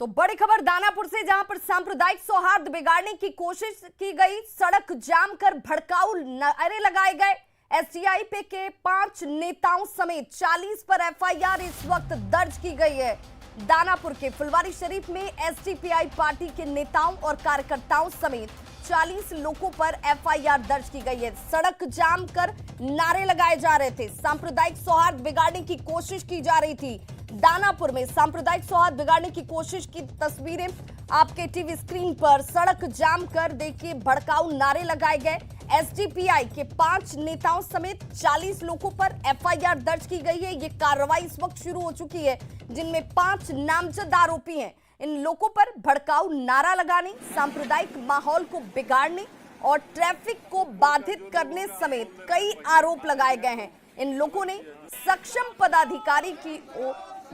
तो बड़ी खबर दानापुर से, जहां पर सांप्रदायिक सौहार्द बिगाड़ने की कोशिश की गई, सड़क जाम कर भड़काऊ नारे लगाए गए। एसडीआईपी के 5 नेताओं समेत 40 पर एफआईआर इस वक्त दर्ज की गई है। दानापुर के फुलवारी शरीफ में एसडीपीआई पार्टी के नेताओं और कार्यकर्ताओं समेत 40 लोगों पर एफआईआर दर्ज की गई है। सड़क जाम कर नारे लगाए जा रहे थे, सांप्रदायिक सौहार्द बिगाड़ने की कोशिश की जा रही थी। दानापुर में सांप्रदायिक सौहार्द बिगाड़ने की कोशिश की तस्वीरें आपके टीवी स्क्रीन पर। सड़क जाम कर देखिए भड़काऊ नारे लगाए गए। एसडीपीआई के 5 नेताओं समेत 40 लोगों पर एफआईआर दर्ज की गई है। ये कार्रवाई इस वक्त शुरू हो चुकी है, जिनमें 5 नामजद आरोपी हैं। इन लोगों पर भड़काऊ नारा लगाने, सांप्रदायिक माहौल को बिगाड़ने और ट्रैफिक को बाधित करने समेत कई आरोप लगाए गए हैं। इन लोगों ने सक्षम पदाधिकारी की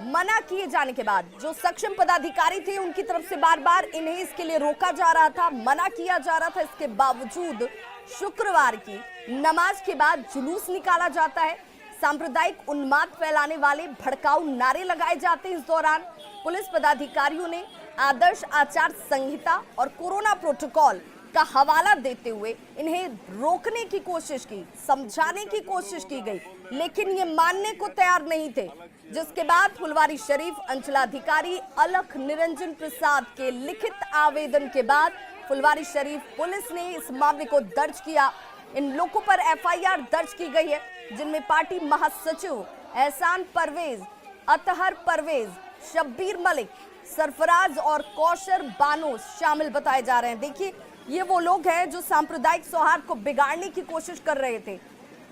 मना किए जाने के बाद, जो सक्षम पदाधिकारी थे उनकी तरफ से बार बार इन्हें इसके लिए रोका जा रहा था, मना किया जा रहा था। इसके बावजूद शुक्रवार की नमाज के बाद जुलूस निकाला जाता है। सांप्रदायिक उन्माद फैलाने वाले भड़काऊ नारे लगाए जाते हैं। इस दौरान पुलिस पदाधिकारियों ने आदर्श आचार संहिता और कोरोना प्रोटोकॉल का हवाला देते हुए इन्हें रोकने की कोशिश की, समझाने की कोशिश की गई, लेकिन ये मानने को तैयार नहीं थे। जिसके बाद फुलवारी शरीफ अंचलाधिकारी अलख निरंजन प्रसाद के लिखित आवेदन के बाद फुलवारी शरीफ पुलिस ने इस मामले को दर्ज किया। इन लोगों पर एफआईआर दर्ज की गई है, जिनमें पार्टी महासचिव एहसान परवेज, अतहर परवेज, शब्बीर मलिक, सरफराज और कौशर बानो शामिल बताए जा रहे हैं। देखिए, ये वो लोग हैं जो सांप्रदायिक सौहार्द को बिगाड़ने की कोशिश कर रहे थे।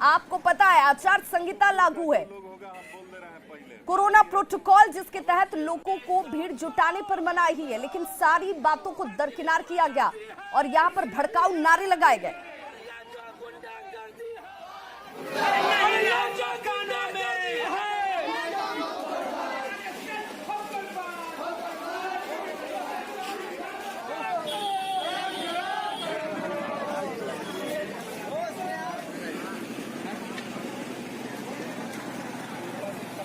आपको पता है आचार संहिता लागू है, कोरोना प्रोटोकॉल जिसके तहत लोगों को भीड़ जुटाने पर मनाही है, लेकिन सारी बातों को दरकिनार किया गया और यहाँ पर भड़काऊ नारे लगाए गए।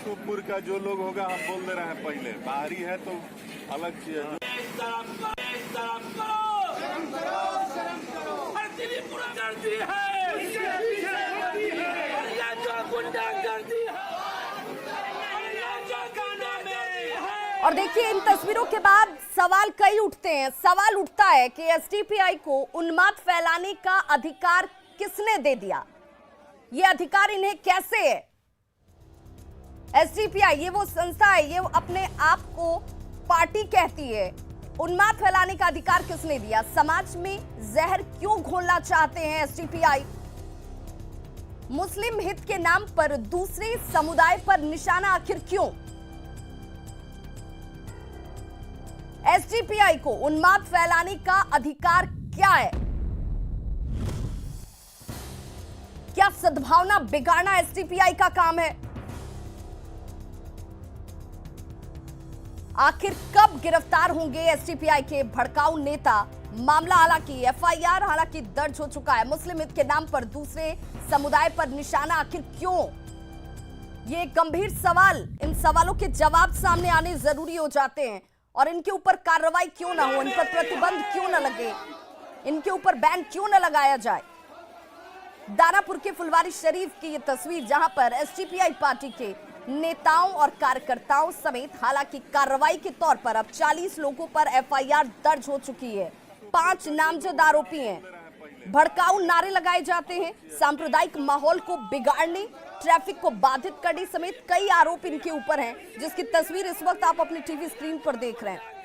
शिवपुर का जो लोग होगा हम बोल दे रहे हैं, पहले बाहरी है तो अलग चीज है। और देखिए, इन तस्वीरों के बाद सवाल कई उठते हैं। सवाल उठता है कि एसडीपीआई को उन्माद फैलाने का अधिकार किसने दे दिया? ये अधिकार इन्हें कैसे है? एसडीपीआई ये वो संस्था है, ये अपने आप को पार्टी कहती है। उन्माद फैलाने का अधिकार किसने दिया? समाज में जहर क्यों घोलना चाहते हैं एसडीपीआई? मुस्लिम हित के नाम पर दूसरे समुदाय पर निशाना आखिर क्यों? एसडीपीआई को उन्माद फैलाने का अधिकार क्या है? क्या सद्भावना बिगाड़ना एसडीपीआई का काम है? आखिर कब गिरफ्तार होंगे एसडीपीआई के भड़काऊ नेता? मामला हालांकि एफआईआर दर्ज हो चुका है। मुस्लिम हित के नाम पर दूसरे समुदाय पर निशाना आखिर क्यों? ये गंभीर सवाल, इन सवालों के जवाब सामने आने जरूरी हो जाते हैं। और इनके ऊपर कार्रवाई क्यों ना हो, इन पर प्रतिबंध क्यों न लगे, इनके ऊपर बैन क्यों न लगाया जाए? दानापुर के फुलवारी शरीफ की ये तस्वीर, जहां पर एसडीपीआई पार्टी के नेताओं और कार्यकर्ताओं समेत हालांकि कार्रवाई के तौर पर अब 40 लोगों पर एफआईआर दर्ज हो चुकी है। 5 नामजद आरोपी हैं। भड़काऊ नारे लगाए जाते हैं, सांप्रदायिक माहौल को बिगाड़ने, ट्रैफिक को बाधित करने समेत कई आरोप इनके ऊपर हैं, जिसकी तस्वीर इस वक्त आप अपनी टीवी स्क्रीन पर देख रहे हैं।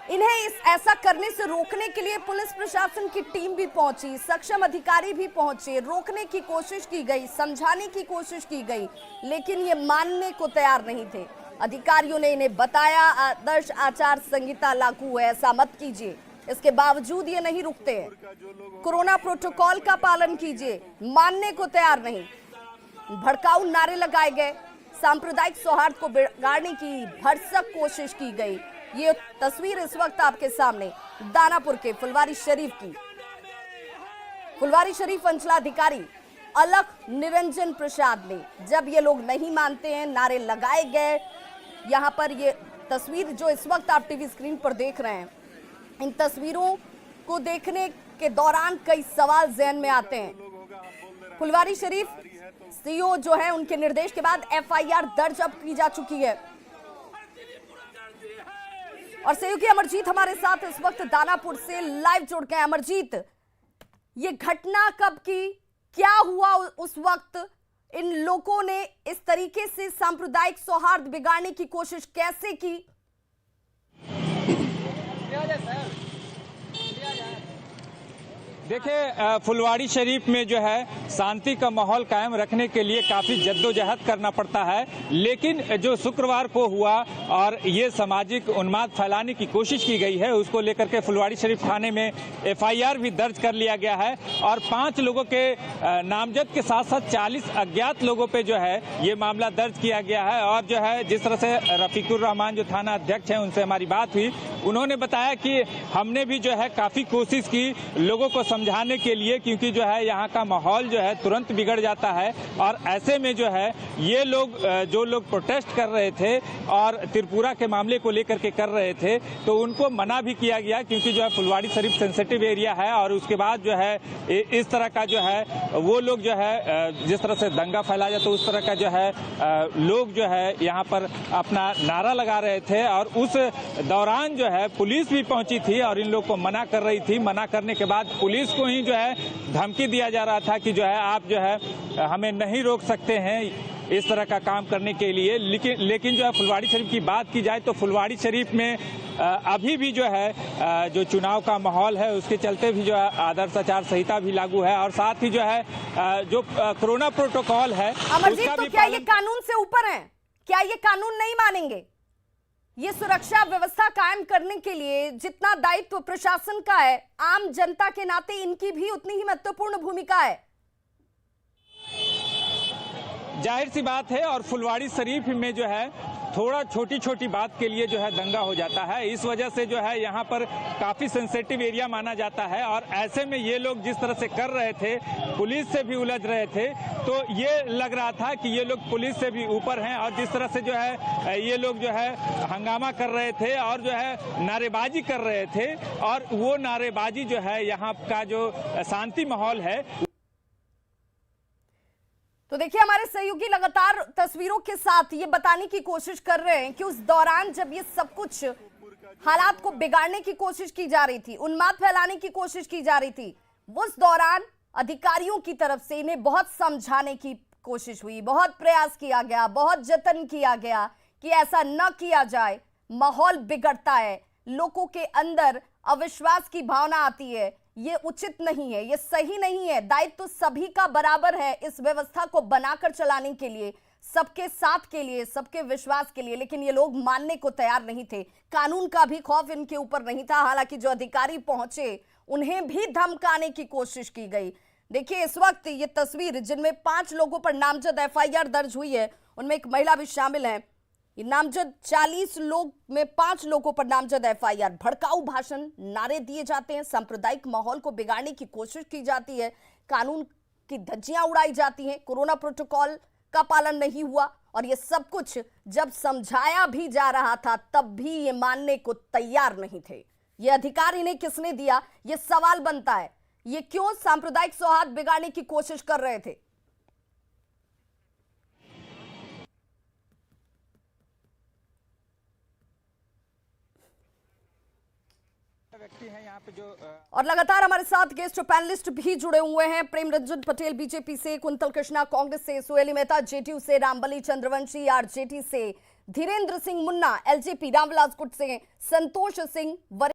इन्हें ऐसा करने से रोकने के लिए पुलिस प्रशासन की टीम भी पहुंची, सक्षम अधिकारी भी पहुंचे, रोकने की कोशिश की गई, समझाने की कोशिश की गई, लेकिन ये मानने को तैयार नहीं थे। अधिकारियों ने इन्हें बताया आदर्श आचार संहिता लागू है, ऐसा मत कीजिए। इसके बावजूद ये नहीं रुकते हैं। कोरोना प्रोटोकॉल का पालन कीजिए, मानने को तैयार नहीं। भड़काऊ नारे लगाए गए, सांप्रदायिक सौहार्द को बिगाड़ने की भरसक कोशिश की गई। ये तस्वीर इस वक्त आपके सामने दानापुर के फुलवारी शरीफ की। फुलवारी शरीफ अंचलाधिकारी अलख निरंजन प्रसाद ने, जब ये लोग नहीं मानते हैं, नारे लगाए गए, यहाँ पर ये तस्वीर जो इस वक्त आप टीवी स्क्रीन पर देख रहे हैं, इन तस्वीरों को देखने के दौरान कई सवाल जहन में आते हैं। फुलवारी शरीफ सीओ जो है, उनके निर्देश के बाद एफआईआर दर्ज अब की जा चुकी है। और सहयोगी अमरजीत हमारे साथ इस वक्त दानापुर से लाइव जुड़ गए। अमरजीत, ये घटना कब की, क्या हुआ उस वक्त, इन लोगों ने इस तरीके से सांप्रदायिक सौहार्द बिगाड़ने की कोशिश कैसे की? देखिए, फुलवारी शरीफ में जो है शांति का माहौल कायम रखने के लिए काफी जद्दोजहद करना पड़ता है, लेकिन जो शुक्रवार को हुआ और ये सामाजिक उन्माद फैलाने की कोशिश की गई है, उसको लेकर के फुलवारी शरीफ थाने में एफआईआर भी दर्ज कर लिया गया है और 5 लोगों के नामजद के साथ साथ 40 अज्ञात लोगों पे जो है ये मामला दर्ज किया गया है। और जो है जिस तरह से रफीकुर रहमान जो थाना अध्यक्ष हैं, उनसे हमारी बात हुई, उन्होंने बताया कि हमने भी जो है काफी कोशिश की लोगों को समझाने के लिए, क्योंकि जो है यहाँ का माहौल जो है तुरंत बिगड़ जाता है। और ऐसे में जो है ये लोग जो लोग प्रोटेस्ट कर रहे थे और त्रिपुरा के मामले को लेकर के कर रहे थे, तो उनको मना भी किया गया, क्योंकि जो है फुलवारी शरीफ सेंसिटिव एरिया है। और उसके बाद जो है इस तरह का जो है वो लोग जो है जिस तरह से दंगा फैला जाता, उस तरह का जो है लोग जो है यहाँ पर अपना नारा लगा रहे थे। और उस दौरान जो है पुलिस भी पहुंची थी और इन लोग को मना कर रही थी। मना करने के बाद पुलिस को ही जो है धमकी दिया जा रहा था कि जो है आप जो है हमें नहीं रोक सकते हैं इस तरह का काम करने के लिए। लेकिन जो है फुलवारी शरीफ की बात की जाए तो फुलवारी शरीफ में अभी भी जो है जो चुनाव का माहौल है, उसके चलते भी जो है आदर्श आचार संहिता भी लागू है और साथ ही जो है जो कोरोना प्रोटोकॉल है। अमरजीत, तो क्या ये कानून से ऊपर है? क्या ये कानून नहीं मानेंगे? ये सुरक्षा व्यवस्था कायम करने के लिए जितना दायित्व प्रशासन का है, आम जनता के नाते इनकी भी उतनी ही महत्वपूर्ण भूमिका है। जाहिर सी बात है। और फुलवारी शरीफ में जो है थोड़ा छोटी छोटी बात के लिए जो है दंगा हो जाता है। इस वजह से जो है यहाँ पर काफी सेंसिटिव एरिया माना जाता है। और ऐसे में ये लोग जिस तरह से कर रहे थे, पुलिस से भी उलझ रहे थे, तो ये लग रहा था कि ये लोग पुलिस से भी ऊपर हैं। और जिस तरह से जो है ये लोग जो है हंगामा कर रहे थे और जो है नारेबाजी कर रहे थे, और वो नारेबाजी जो है यहाँ का जो शांति माहौल है। तो देखिए, हमारे सहयोगी लगातार तस्वीरों के साथ ये बताने की कोशिश कर रहे हैं कि उस दौरान जब ये सब कुछ हालात को बिगाड़ने की कोशिश की जा रही थी, उन्माद फैलाने की कोशिश की जा रही थी, उस दौरान अधिकारियों की तरफ से इन्हें बहुत समझाने की कोशिश हुई, बहुत प्रयास किया गया, बहुत जतन किया गया कि ऐसा न किया जाए। माहौल बिगड़ता है, लोगों के अंदर अविश्वास की भावना आती है, ये उचित नहीं है, ये सही नहीं है। दायित्व तो सभी का बराबर है इस व्यवस्था को बनाकर चलाने के लिए, सबके साथ के लिए, सबके विश्वास के लिए। लेकिन ये लोग मानने को तैयार नहीं थे। कानून का भी खौफ इनके ऊपर नहीं था। हालांकि जो अधिकारी पहुंचे, उन्हें भी धमकाने की कोशिश की गई। देखिए, इस वक्त ये तस्वीर जिनमें 5 लोगों पर नामजद एफआईआर दर्ज हुई है, उनमें एक महिला भी शामिल है। ये नामजद 40 लोग में 5 लोगों पर नामजद एफआईआर। भड़काऊ भाषण, नारे दिए जाते हैं, सांप्रदायिक माहौल को बिगाड़ने की कोशिश की जाती है, कानून की धज्जियां उड़ाई जाती हैं, कोरोना प्रोटोकॉल का पालन नहीं हुआ। और ये सब कुछ जब समझाया भी जा रहा था, तब भी ये मानने को तैयार नहीं थे। ये अधिकार इन्हें किसने दिया, ये सवाल बनता है। ये क्यों सांप्रदायिक सौहार्द बिगाड़ने की कोशिश कर रहे थे? व्यक्ति है यहाँ पे जो और लगातार हमारे साथ गेस्ट पैनलिस्ट भी जुड़े हुए हैं। प्रेम रंजन पटेल बीजेपी से, कुंतल कृष्णा कांग्रेस से, सुहेली मेहता जेडीयू से, रामबली चंद्रवंशी आरजेडी से, धीरेन्द्र सिंह मुन्ना एलजेपी, रामविलास गुट से, संतोष सिंह